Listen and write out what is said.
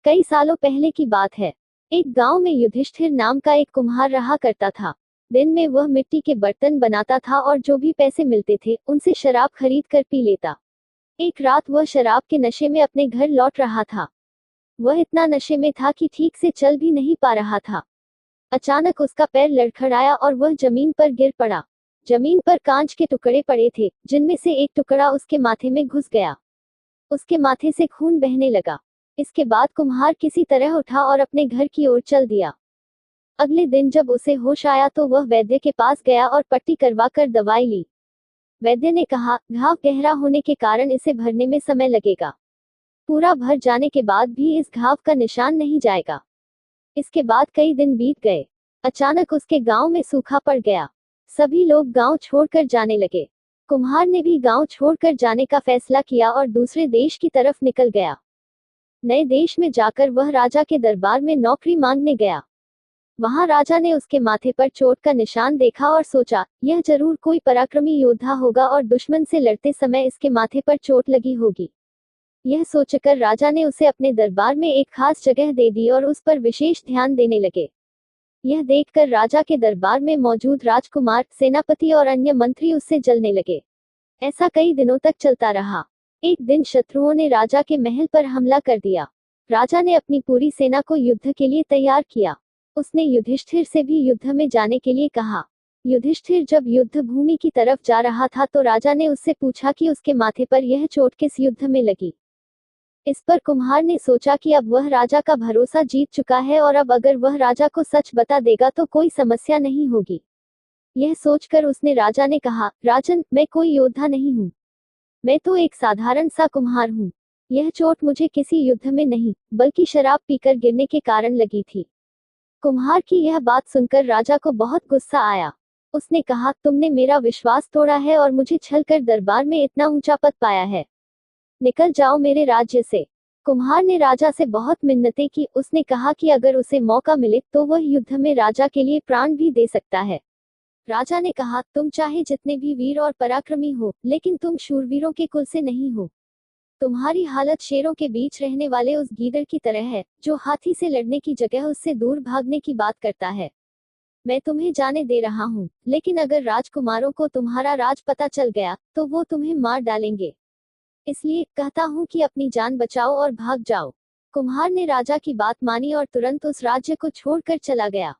कई सालों पहले की बात है। एक गांव में युधिष्ठिर नाम का एक कुम्हार रहा करता था। दिन में वह मिट्टी के बर्तन बनाता था और जो भी पैसे मिलते थे उनसे शराब खरीद कर पी लेता। एक रात वह शराब के नशे में अपने घर लौट रहा था। वह इतना नशे में था कि ठीक से चल भी नहीं पा रहा था। अचानक उसका पैर लड़खड़ाया और वह जमीन पर गिर पड़ा। जमीन पर कांच के टुकड़े पड़े थे, जिनमें से एक टुकड़ा उसके माथे में घुस गया। उसके माथे से खून बहने लगा। इसके बाद कुम्हार किसी तरह उठा और अपने घर की ओर चल दिया। अगले दिन जब उसे होश आया तो वह वैद्य के पास गया और पट्टी करवाकर दवाई ली। वैद्य ने कहा, घाव गहरा होने के कारण इसे भरने में समय लगेगा। पूरा भर जाने के बाद भी इस घाव का निशान नहीं जाएगा। इसके बाद कई दिन बीत गए। अचानक उसके गांव में सूखा पड़ गया। सभी लोग गांव छोड़कर जाने लगे। कुम्हार ने भी गांव छोड़कर जाने का फैसला किया और दूसरे देश की तरफ निकल गया। नए देश में जाकर वह राजा के दरबार में नौकरी मांगने गया। वहां राजा ने उसके माथे पर चोट का निशान देखा और सोचा, यह जरूर कोई पराक्रमी योद्धा होगा और दुश्मन से लड़ते समय इसके माथे पर चोट लगी होगी। यह सोचकर राजा ने उसे अपने दरबार में एक खास जगह दे दी और उस पर विशेष ध्यान देने लगे। यह देखकर राजा के दरबार में मौजूद राजकुमार, सेनापति और अन्य मंत्री उससे जलने लगे। ऐसा कई दिनों तक चलता रहा। एक दिन शत्रुओं ने राजा के महल पर हमला कर दिया। राजा ने अपनी पूरी सेना को युद्ध के लिए तैयार किया। उसने युधिष्ठिर से भी युद्ध में जाने के लिए कहा। युधिष्ठिर जब युद्ध भूमि की तरफ जा रहा था तो राजा ने उससे पूछा कि उसके माथे पर यह चोट किस युद्ध में लगी। इस पर कुम्हार ने सोचा कि अब वह राजा का भरोसा जीत चुका है और अब अगर वह राजा को सच बता देगा तो कोई समस्या नहीं होगी। यह सोचकर उसने राजा ने कहा, राजन, मैं कोई योद्धा नहीं हूँ। मैं तो एक साधारण सा कुम्हार हूँ। यह चोट मुझे किसी युद्ध में नहीं, बल्कि शराब पीकर गिरने के कारण लगी थी। कुम्हार की यह बात सुनकर राजा को बहुत गुस्सा आया। उसने कहा, तुमने मेरा विश्वास तोड़ा है और मुझे छलकर दरबार में इतना ऊंचा पद पाया है। निकल जाओ मेरे राज्य से। कुम्हार ने राजा से बहुत मिन्नतें की। उसने कहा कि अगर उसे मौका मिले तो वह युद्ध में राजा के लिए प्राण भी दे सकता है। राजा ने कहा, तुम चाहे जितने भी वीर और पराक्रमी हो, लेकिन तुम शूरवीरों के कुल से नहीं हो। तुम्हारी हालत शेरों के बीच रहने वाले उस गीदड़ की तरह है, जो हाथी से लड़ने की जगह उससे दूर भागने की बात करता है। मैं तुम्हें जाने दे रहा हूँ, लेकिन अगर राजकुमारों को तुम्हारा राज पता चल गया तो वो तुम्हें मार डालेंगे। इसलिए कहता हूँ कि अपनी जान बचाओ और भाग जाओ। कुम्हार ने राजा की बात मानी और तुरंत उस राज्य को छोड़कर चला गया।